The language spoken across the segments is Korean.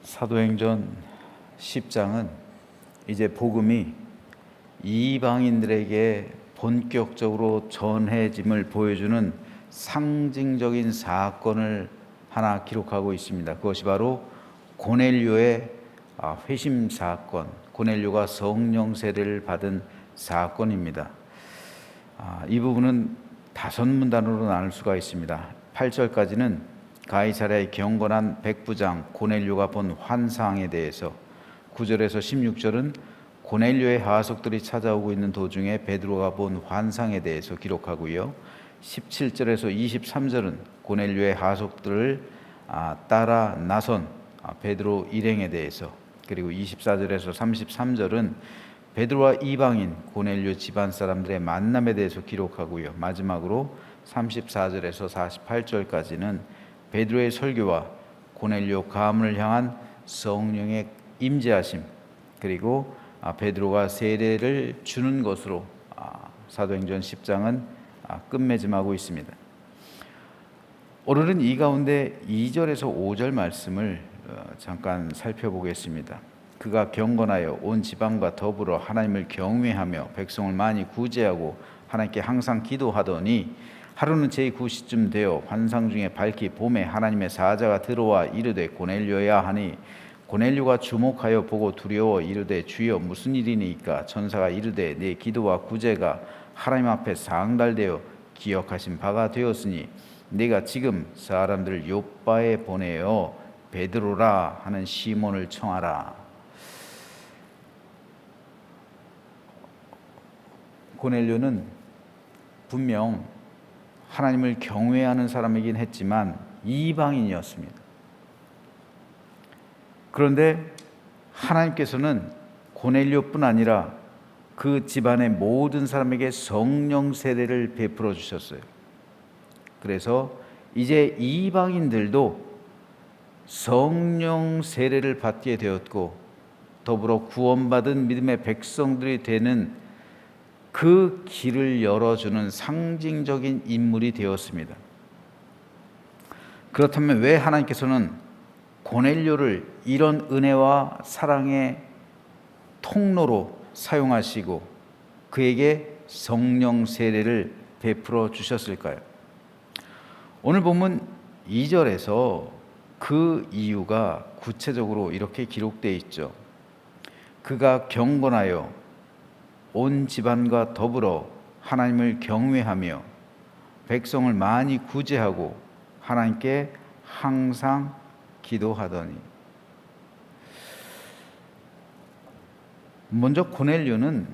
사도행전 10장은 이제 복음이 이방인들에게 본격적으로 전해짐을 보여주는 상징적인 사건을 하나 기록하고 있습니다. 그것이 바로 고넬료의 회심 사건, 고넬료가 성령 세례를 받은 사건입니다. 이 부분은 5문단으로 나눌 수가 있습니다. 8절까지는 가이사랴의 경건한 백부장 고넬료가 본 환상에 대해서, 9절에서 16절은 고넬료의 하석들이 찾아오고 있는 도중에 베드로가 본 환상에 대해서 기록하고요. 17절에서 23절은 고넬료의 하석들을 따라 나선 베드로 일행에 대해서, 그리고 24절에서 33절은 베드로와 이방인 고넬료 집안 사람들의 만남에 대해서 기록하고요. 마지막으로 34절에서 48절까지는 베드로의 설교와 고넬료 가문을 향한 성령의 임재하심, 그리고 베드로가 세례를 주는 것으로 사도행전 10장은 끝맺음하고 있습니다. 오늘은 이 가운데 2절에서 5절 말씀을 잠깐 살펴보겠습니다. 그가 경건하여 온 지방과 더불어 하나님을 경외하며 백성을 많이 구제하고 하나님께 항상 기도하더니 하루는 제9시쯤 되어 환상 중에 밝히 봄에 하나님의 사자가 들어와 이르되 고넬료야 하니, 고넬료가 주목하여 보고 두려워 이르되 주여 무슨 일이니까? 천사가 이르되 내 기도와 구제가 하나님 앞에 상달되어 기억하신 바가 되었으니 네가 지금 사람들을 요빠에 보내어 베드로라 하는 시몬을 청하라. 고넬료는 분명 하나님을 경외하는 사람이긴 했지만 이방인이었습니다. 그런데 하나님께서는 고넬료뿐 아니라 그 집안의 모든 사람에게 성령 세례를 베풀어 주셨어요. 그래서 이제 이방인들도 성령 세례를 받게 되었고 더불어 구원받은 믿음의 백성들이 되는 그 길을 열어주는 상징적인 인물이 되었습니다. 그렇다면 왜 하나님께서는 고넬료를 이런 은혜와 사랑의 통로로 사용하시고 그에게 성령 세례를 베풀어 주셨을까요? 오늘 본문 2절에서 그 이유가 구체적으로 이렇게 기록되어 있죠. 그가 경건하여 온 집안과 더불어 하나님을 경외하며 백성을 많이 구제하고 하나님께 항상 기도하더니. 먼저 고넬료는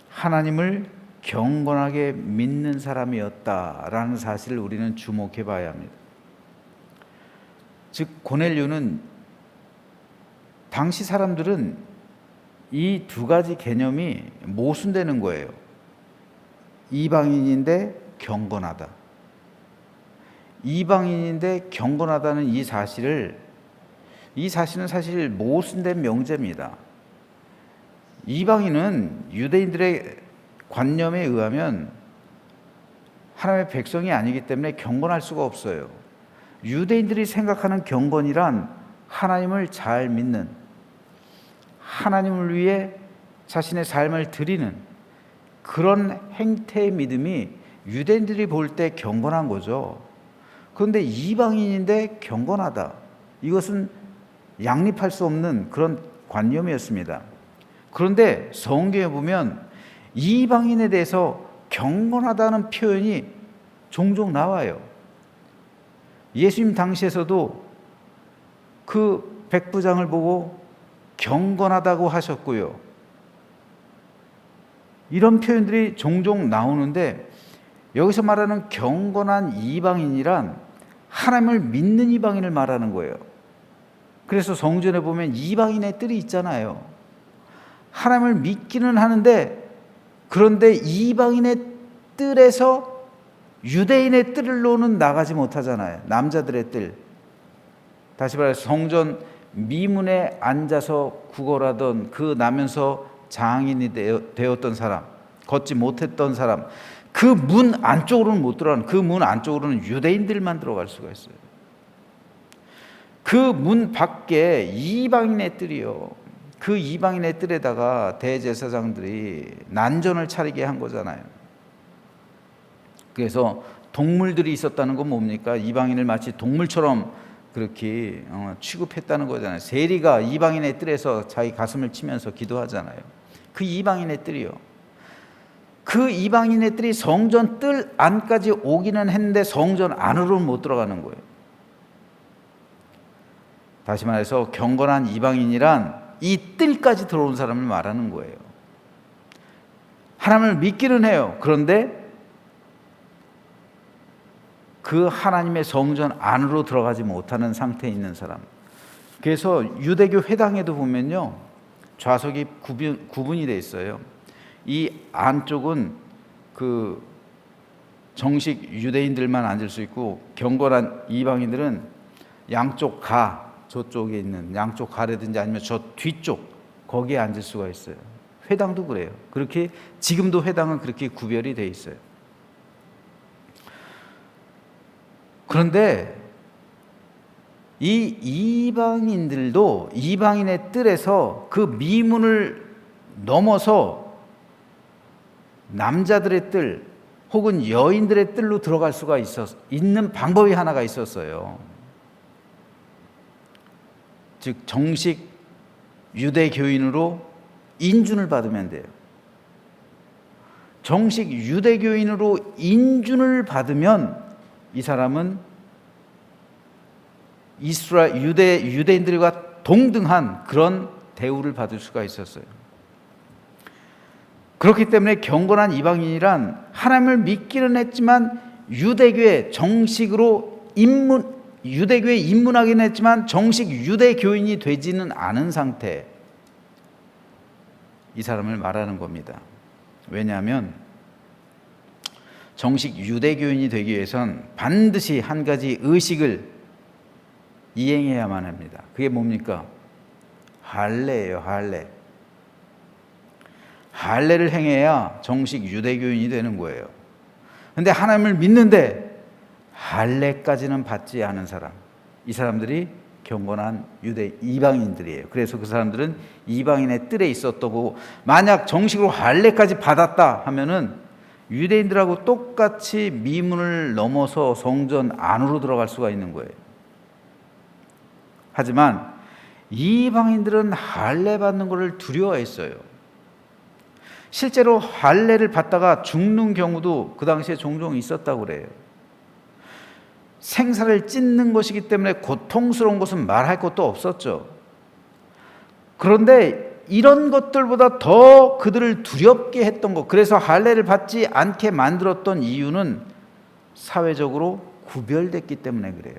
하나님을 경건하게 믿는 사람이었다라는 사실을 우리는 주목해 봐야 합니다. 즉 고넬료는, 당시 사람들은 이 두 가지 개념이 모순되는 거예요. 이방인인데 경건하다. 이방인인데 경건하다는 이 사실은 사실 모순된 명제입니다. 이방인은 유대인들의 관념에 의하면 하나님의 백성이 아니기 때문에 경건할 수가 없어요. 유대인들이 생각하는 경건이란 하나님을 잘 믿는, 하나님을 위해 자신의 삶을 드리는 그런 행태의 믿음이 유대인들이 볼 때 경건한 거죠. 그런데 이방인인데 경건하다, 이것은 양립할 수 없는 그런 관념이었습니다. 그런데 성경에 보면 이방인에 대해서 경건하다는 표현이 종종 나와요. 예수님 당시에서도 그 백부장을 보고 경건하다고 하셨고요. 이런 표현들이 종종 나오는데 여기서 말하는 경건한 이방인이란 하나님을 믿는 이방인을 말하는 거예요. 그래서 성전에 보면 이방인의 뜰이 있잖아요. 하나님을 믿기는 하는데 그런데 이방인의 뜰에서 유대인의 뜰로는 나가지 못하잖아요. 남자들의 뜰. 다시 말해서 성전 미문에 앉아서 구걸하던 그 나면서 장인이 되었던 사람, 걷지 못했던 사람, 그 문 안쪽으로는 못 들어가는, 그 문 안쪽으로는 유대인들만 들어갈 수가 있어요. 그 문 밖에 이방인의 뜰이요. 그 이방인의 뜰에다가 대제사장들이 난전을 차리게 한 거잖아요. 그래서 동물들이 있었다는 건 뭡니까? 이방인을 마치 동물처럼 그렇게 취급했다는 거잖아요. 세리가 이방인의 뜰에서 자기 가슴을 치면서 기도하잖아요. 그 이방인의 뜰이요. 그 이방인의 뜰이 성전 뜰 안까지 오기는 했는데 성전 안으로는 못 들어가는 거예요. 다시 말해서 경건한 이방인이란 이 뜰까지 들어온 사람을 말하는 거예요. 하나님을 믿기는 해요. 그런데 그 하나님의 성전 안으로 들어가지 못하는 상태에 있는 사람. 그래서 유대교 회당에도 보면요, 좌석이 구분이 돼 있어요. 이 안쪽은 그 정식 유대인들만 앉을 수 있고, 경건한 이방인들은 양쪽 저쪽에 있는 양쪽 가라든지 아니면 저 뒤쪽 거기에 앉을 수가 있어요. 회당도 그래요. 그렇게 지금도 회당은 그렇게 구별이 돼 있어요. 그런데 이 이방인들도 이방인의 뜰에서 그 미문을 넘어서 남자들의 뜰 혹은 여인들의 뜰로 들어갈 수가 있는 방법이 하나가 있었어요. 즉 정식 유대교인으로 인준을 받으면 돼요. 정식 유대교인으로 인준을 받으면 이 사람은 유대인들과 동등한 그런 대우를 받을 수가 있었어요. 그렇기 때문에 경건한 이방인이란 하나님을 믿기는 했지만 유대교에 입문하긴 했지만 정식 유대교인이 되지는 않은 상태, 이 사람을 말하는 겁니다. 왜냐하면 정식 유대교인이 되기 위해선 반드시 한 가지 의식을 이행해야만 합니다. 그게 뭡니까? 할례예요. 할례를 행해야 정식 유대교인이 되는 거예요. 그런데 하나님을 믿는데 할례까지는 받지 않은 사람, 이 사람들이 경건한 이방인들이에요. 그래서 그 사람들은 이방인의 뜰에 있었다고, 만약 정식으로 할례까지 받았다 하면은 유대인들하고 똑같이 미문을 넘어서 성전 안으로 들어갈 수가 있는 거예요. 하지만 이방인들은 할례 받는 것을 두려워했어요. 실제로 할례를 받다가 죽는 경우도 그 당시에 종종 있었다고 그래요. 생사를 찢는 것이기 때문에 고통스러운 것은 말할 것도 없었죠. 그런데 이런 것들보다 더 그들을 두렵게 했던 것, 그래서 할례를 받지 않게 만들었던 이유는 사회적으로 구별됐기 때문에 그래요.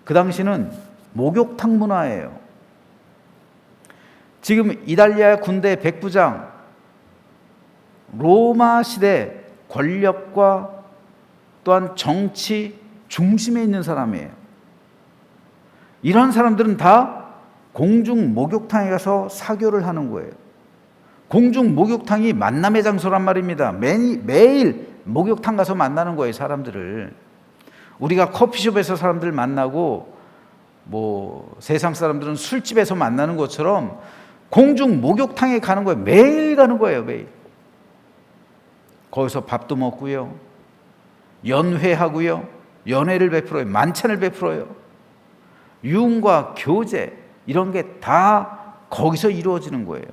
그 당시는 목욕탕 문화예요. 지금 이탈리아 군대 백부장, 로마 시대 권력과 또한 정치 중심에 있는 사람이에요. 이런 사람들은 다 공중 목욕탕에 가서 사교를 하는 거예요. 공중 목욕탕이 만남의 장소란 말입니다. 매일 목욕탕 가서 만나는 거예요, 사람들을. 우리가 커피숍에서 사람들 만나고 세상 사람들은 술집에서 만나는 것처럼 공중 목욕탕에 가는 거예요. 매일 가는 거예요, 매일. 거기서 밥도 먹고요, 연회하고요, 연회를 베풀어요, 만찬을 베풀어요. 유흥과 교제 이런 게 다 거기서 이루어지는 거예요.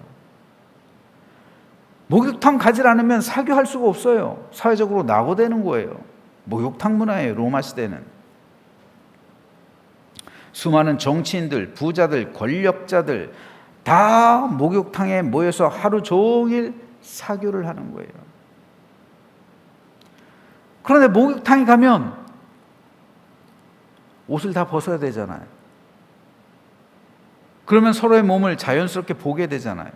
목욕탕 가지 않으면 사교할 수가 없어요. 사회적으로 낙오되는 거예요. 목욕탕 문화예요, 로마 시대는. 수많은 정치인들, 부자들, 권력자들 다 목욕탕에 모여서 하루 종일 사교를 하는 거예요. 그런데 목욕탕에 가면 옷을 다 벗어야 되잖아요. 그러면 서로의 몸을 자연스럽게 보게 되잖아요.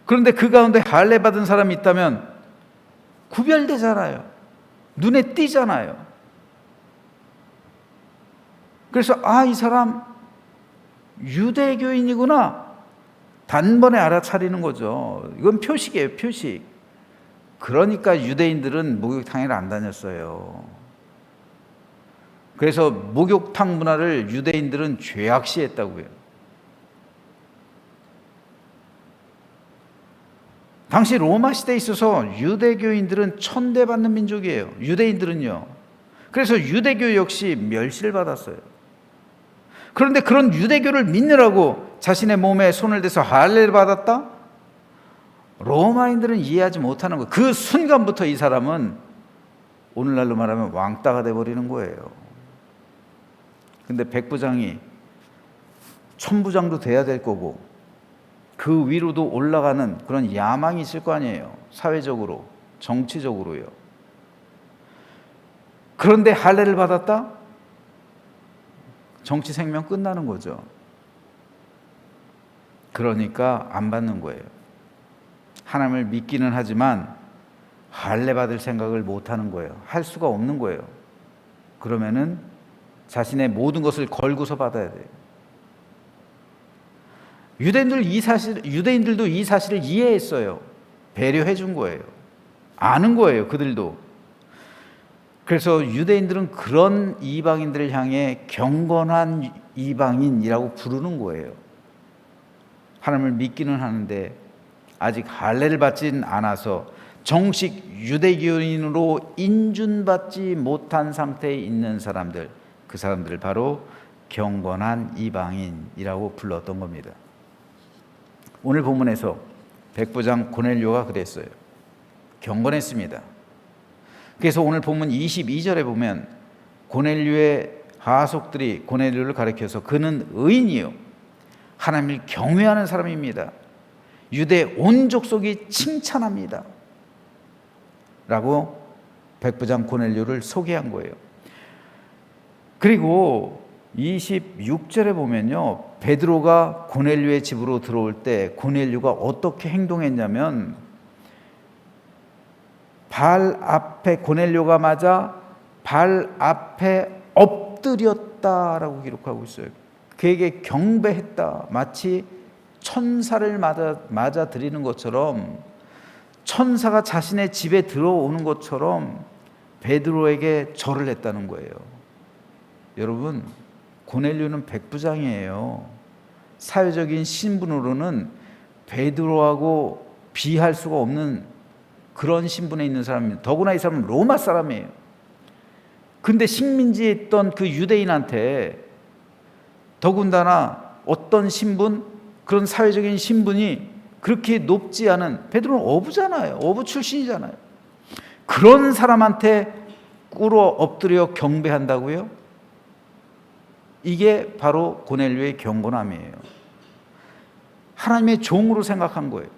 그런데 그 가운데 할례 받은 사람이 있다면 구별되잖아요. 눈에 띄잖아요. 그래서 이 사람 유대교인이구나 단번에 알아차리는 거죠. 이건 표식이에요, 표식. 그러니까 유대인들은 목욕탕에 안 다녔어요. 그래서 목욕탕 문화를 유대인들은 죄악시했다고요. 당시 로마 시대에 있어서 유대교인들은 천대받는 민족이에요. 유대인들은요. 그래서 유대교 역시 멸시를 받았어요. 그런데 그런 유대교를 믿느라고 자신의 몸에 손을 대서 할례를 받았다? 로마인들은 이해하지 못하는 거예요. 그 순간부터 이 사람은 오늘날로 말하면 왕따가 돼버리는 거예요. 근데 백부장이 천부장도 돼야 될 거고 그 위로도 올라가는 그런 야망이 있을 거 아니에요. 사회적으로, 정치적으로요. 그런데 할례를 받았다? 정치 생명 끝나는 거죠. 그러니까 안 받는 거예요. 하나님을 믿기는 하지만 할례 받을 생각을 못 하는 거예요. 할 수가 없는 거예요. 그러면은 자신의 모든 것을 걸고서 받아야 돼요. 유대인들도 이 사실을 이해했어요. 배려해 준 거예요. 아는 거예요, 그들도. 그래서 유대인들은 그런 이방인들을 향해 경건한 이방인이라고 부르는 거예요. 하나님을 믿기는 하는데 아직 할례를 받진 않아서 정식 유대교인으로 인준받지 못한 상태에 있는 사람들, 그 사람들을 바로 경건한 이방인이라고 불렀던 겁니다. 오늘 본문에서 백부장 고넬료가 그랬어요. 경건했습니다. 그래서 오늘 본문 22절에 보면 고넬료의 하속들이 고넬료를 가리켜서 그는 의인이요 하나님을 경외하는 사람입니다. 유대 온 족속이 칭찬합니다. 라고 백부장 고넬료를 소개한 거예요. 그리고 26절에 보면요, 베드로가 고넬료의 집으로 들어올 때 고넬료가 어떻게 행동했냐면 고넬료가 맞아 발 앞에 엎드렸다라고 기록하고 있어요. 그에게 경배했다. 마치 천사를 맞아 드리는 것처럼, 천사가 자신의 집에 들어오는 것처럼 베드로에게 절을 했다는 거예요. 여러분, 고넬료는 백부장이에요. 사회적인 신분으로는 베드로하고 비할 수가 없는 그런 신분에 있는 사람입니다. 더구나 이 사람은 로마 사람이에요. 근데 식민지에 있던 그 유대인한테 더군다나 어떤 신분, 그런 사회적인 신분이 그렇게 높지 않은, 베드로는 어부잖아요. 어부 출신이잖아요. 그런 사람한테 꿇어 엎드려 경배한다고요? 이게 바로 고넬료의 경건함이에요. 하나님의 종으로 생각한 거예요.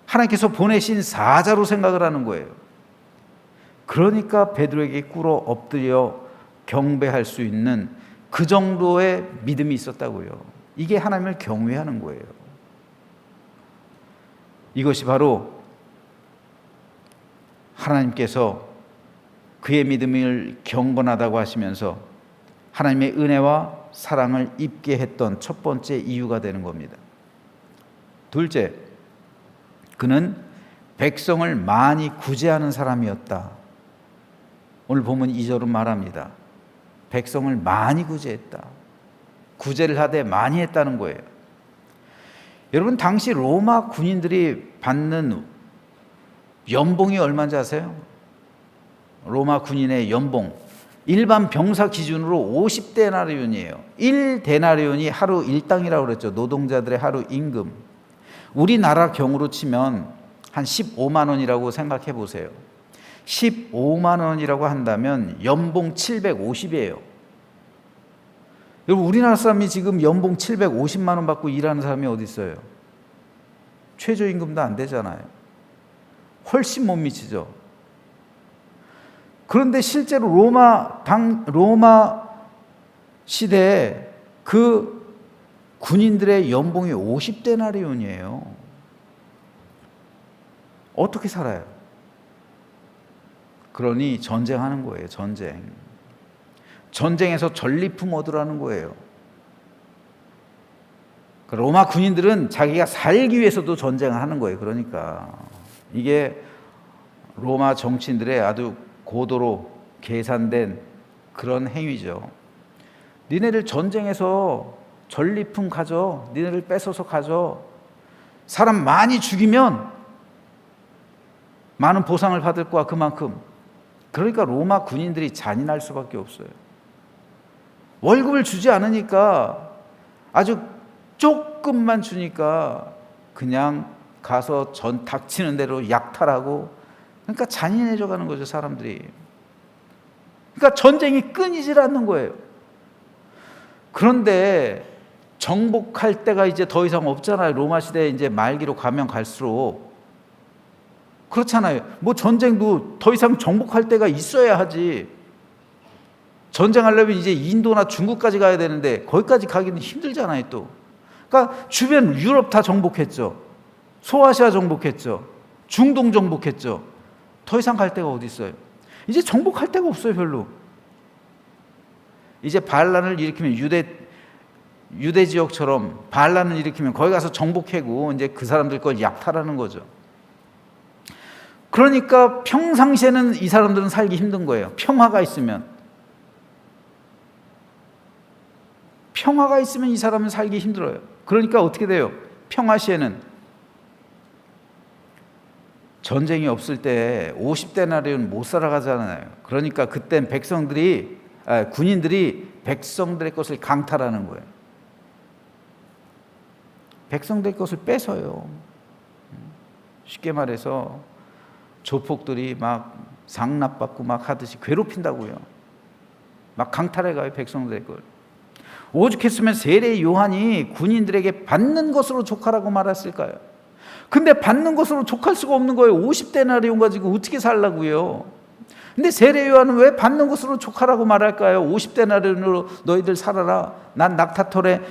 하나님께서 보내신 사자로 생각을 하는 거예요. 그러니까 베드로에게 꿇어 엎드려 경배할 수 있는 그 정도의 믿음이 있었다고요. 이게 하나님을 경외하는 거예요. 이것이 바로 하나님께서 그의 믿음을 경건하다고 하시면서 하나님의 은혜와 사랑을 입게 했던 첫 번째 이유가 되는 겁니다. 둘째, 그는 백성을 많이 구제하는 사람이었다. 오늘 본문 2절은 말합니다. 백성을 많이 구제했다. 구제를 하되 많이 했다는 거예요. 여러분, 당시 로마 군인들이 받는 연봉이 얼마인지 아세요? 로마 군인의 연봉, 일반 병사 기준으로 50데나리온이에요. 1데나리온이 하루 일당이라고 그랬죠. 노동자들의 하루 임금. 우리나라 경으로 치면 한 15만 원이라고 생각해 보세요. 15만 원이라고 한다면 연봉 750이에요. 여러분, 우리나라 사람이 지금 연봉 750만 원 받고 일하는 사람이 어디 있어요? 최저임금도 안 되잖아요. 훨씬 못 미치죠. 그런데 실제로 로마 시대에 그 군인들의 연봉이 50데나리온이에요. 어떻게 살아요? 그러니 전쟁하는 거예요. 전쟁에서 전리품 얻으라는 거예요. 로마 군인들은 자기가 살기 위해서도 전쟁을 하는 거예요. 그러니까 이게 로마 정치인들의 아주 고도로 계산된 그런 행위죠. 니네를 전쟁에서 전리품 가져, 니네를 뺏어서 가져. 사람 많이 죽이면 많은 보상을 받을 거야, 그만큼. 그러니까 로마 군인들이 잔인할 수밖에 없어요. 월급을 주지 않으니까, 아주 조금만 주니까 그냥 가서 닥치는 대로 약탈하고, 그러니까 잔인해져 가는 거죠, 사람들이. 그러니까 전쟁이 끊이질 않는 거예요. 그런데 정복할 때가 이제 더 이상 없잖아요. 로마 시대 이제 말기로 가면 갈수록. 그렇잖아요. 뭐 전쟁도 더 이상 정복할 때가 있어야 하지. 전쟁하려면 이제 인도나 중국까지 가야 되는데 거기까지 가기는 힘들잖아요, 또. 그러니까 주변 유럽 다 정복했죠. 소아시아 정복했죠. 중동 정복했죠. 더 이상 갈 데가 어디 있어요? 이제 정복할 데가 없어요, 별로. 이제 반란을 일으키면 유대 지역처럼 반란을 일으키면 거기 가서 정복하고 이제 그 사람들 걸 약탈하는 거죠. 그러니까 평상시에는 이 사람들은 살기 힘든 거예요. 평화가 있으면 이 사람은 살기 힘들어요. 그러니까 어떻게 돼요? 평화 시에는 전쟁이 없을 때 50데나리온 못 살아가잖아요. 그러니까 그땐 군인들이 백성들의 것을 강탈하는 거예요. 백성들의 것을 뺏어요. 쉽게 말해서 조폭들이 막 상납받고 막 하듯이 괴롭힌다고요. 막 강탈해 가요, 백성들의 걸. 오죽했으면 세례 요한이 군인들에게 받는 것으로 족하라고 말했을까요? 근데 받는 것으로 족할 수가 없는 거예요. 50데나리온 가지고 어떻게 살라고요? 근데 세례 요한은 왜 받는 것으로 족하라고 말할까요? 50데나리온으로 너희들 살아라. 난 낙타털에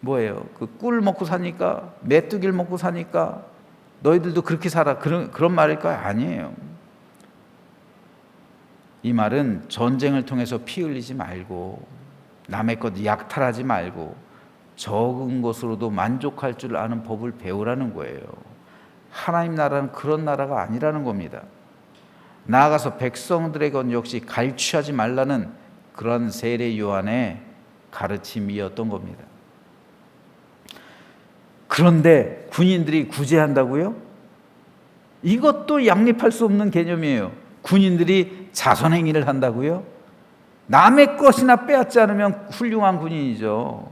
뭐예요? 그 꿀 먹고 사니까, 메뚜기를 먹고 사니까 너희들도 그렇게 살아. 그런 말일까요? 아니에요. 이 말은 전쟁을 통해서 피 흘리지 말고, 남의 것 약탈하지 말고, 적은 것으로도 만족할 줄 아는 법을 배우라는 거예요. 하나님 나라는 그런 나라가 아니라는 겁니다. 나아가서 백성들의 것 역시 갈취하지 말라는 그런 세례 요한의 가르침이었던 겁니다. 그런데 군인들이 구제한다고요? 이것도 양립할 수 없는 개념이에요. 군인들이 자선행위를 한다고요? 남의 것이나 빼앗지 않으면 훌륭한 군인이죠.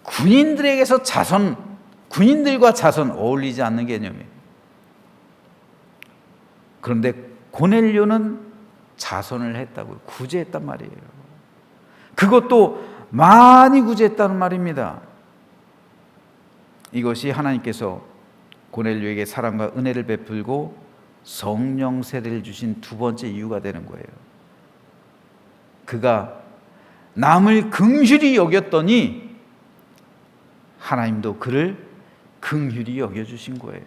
군인들과 자선 어울리지 않는 개념이에요. 그런데 고넬료는 자선을 했다고요. 구제했단 말이에요. 그것도 많이 구제했다는 말입니다. 이것이 하나님께서 고넬료에게 사랑과 은혜를 베풀고 성령 세례를 주신 두 번째 이유가 되는 거예요. 그가 남을 긍휼히 여겼더니 하나님도 그를 긍휼히 여겨주신 거예요.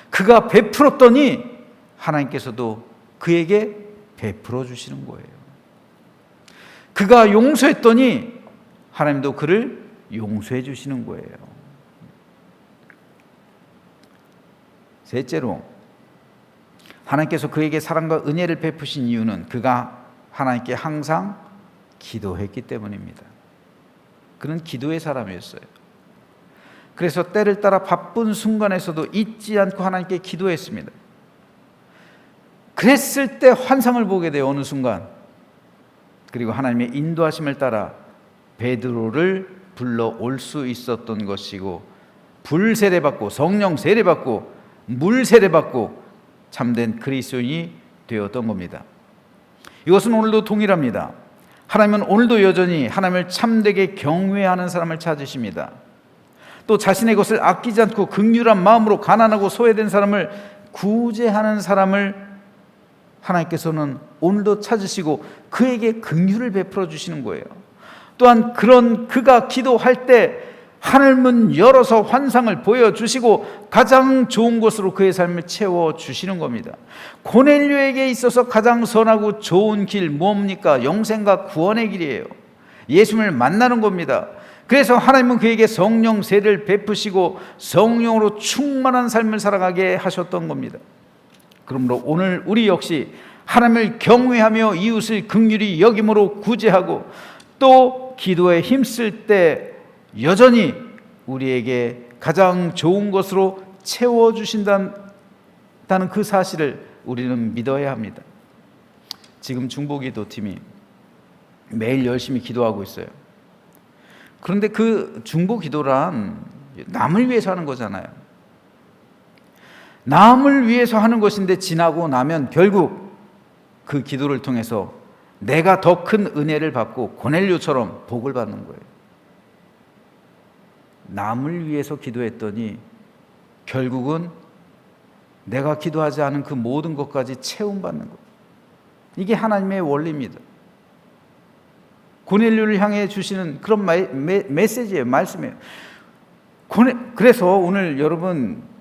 그가 베풀었더니 하나님께서도 그에게 베풀어 주시는 거예요. 그가 용서했더니 하나님도 그를 용서해 주시는 거예요. 셋째로, 하나님께서 그에게 사랑과 은혜를 베푸신 이유는 그가 하나님께 항상 기도했기 때문입니다. 그는 기도의 사람이었어요. 그래서 때를 따라 바쁜 순간에서도 잊지 않고 하나님께 기도했습니다. 그랬을 때 환상을 보게 돼요, 어느 순간. 그리고 하나님의 인도하심을 따라 베드로를 불러올 수 있었던 것이고, 불 세례받고 성령 세례받고 물 세례받고 참된 그리스도인이 되었던 겁니다. 이것은 오늘도 동일합니다. 하나님은 오늘도 여전히 하나님을 참되게 경외하는 사람을 찾으십니다. 또 자신의 것을 아끼지 않고 긍휼한 마음으로 가난하고 소외된 사람을 구제하는 사람을 하나님께서는 오늘도 찾으시고 그에게 긍휼을 베풀어 주시는 거예요. 또한 그가 기도할 때 하늘문 열어서 환상을 보여주시고 가장 좋은 것으로 그의 삶을 채워주시는 겁니다. 고넬료에게 있어서 가장 선하고 좋은 길 뭡니까? 영생과 구원의 길이에요. 예수님을 만나는 겁니다. 그래서 하나님은 그에게 성령 세례를 베푸시고 성령으로 충만한 삶을 살아가게 하셨던 겁니다. 그러므로 오늘 우리 역시 하나님을 경외하며 이웃을 긍휼히 여김으로 구제하고 또 기도에 힘쓸 때 여전히 우리에게 가장 좋은 것으로 채워주신다는 그 사실을 우리는 믿어야 합니다. 지금 중보기도팀이 매일 열심히 기도하고 있어요. 그런데 그 중보기도란 남을 위해서 하는 거잖아요. 남을 위해서 하는 것인데 지나고 나면 결국 그 기도를 통해서 내가 더 큰 은혜를 받고 고넬료처럼 복을 받는 거예요. 남을 위해서 기도했더니 결국은 내가 기도하지 않은 그 모든 것까지 채움받는 거예요. 이게 하나님의 원리입니다. 고넬료를 향해 주시는 그런 메시지예요. 말씀이에요. 그래서 오늘 여러분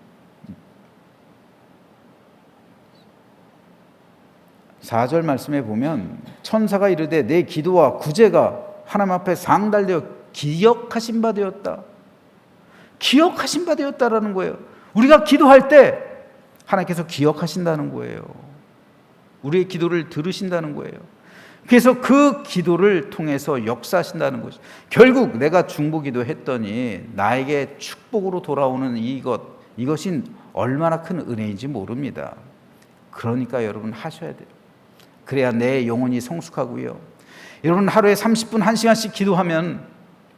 4절 말씀에 보면 천사가 이르되 내 기도와 구제가 하나님 앞에 상달되어 기억하신 바 되었다. 기억하신 바 되었다라는 거예요. 우리가 기도할 때 하나님께서 기억하신다는 거예요. 우리의 기도를 들으신다는 거예요. 그래서 그 기도를 통해서 역사하신다는 것이죠. 결국 내가 중보기도 했더니 나에게 축복으로 돌아오는 이것이 얼마나 큰 은혜인지 모릅니다. 그러니까 여러분 하셔야 돼요. 그래야 내 영혼이 성숙하고요. 여러분 하루에 30분 1시간씩 기도하면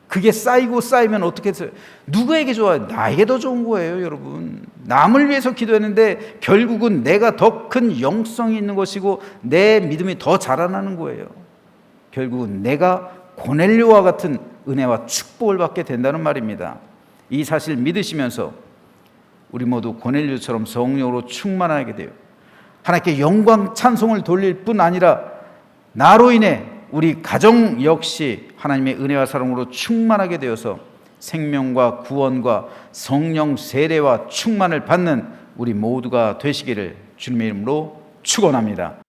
그게 쌓이면 어떻게 해서 누구에게 좋아요? 나에게 더 좋은 거예요. 여러분 남을 위해서 기도했는데 결국은 내가 더 큰 영성이 있는 것이고 내 믿음이 더 자라나는 거예요. 결국은 내가 고넬료와 같은 은혜와 축복을 받게 된다는 말입니다. 이 사실 믿으시면서 우리 모두 고넬료처럼 성령으로 충만하게 돼요. 하나님께 영광 찬송을 돌릴 뿐 아니라 나로 인해 우리 가정 역시 하나님의 은혜와 사랑으로 충만하게 되어서 생명과 구원과 성령 세례와 충만을 받는 우리 모두가 되시기를 주님의 이름으로 축원합니다.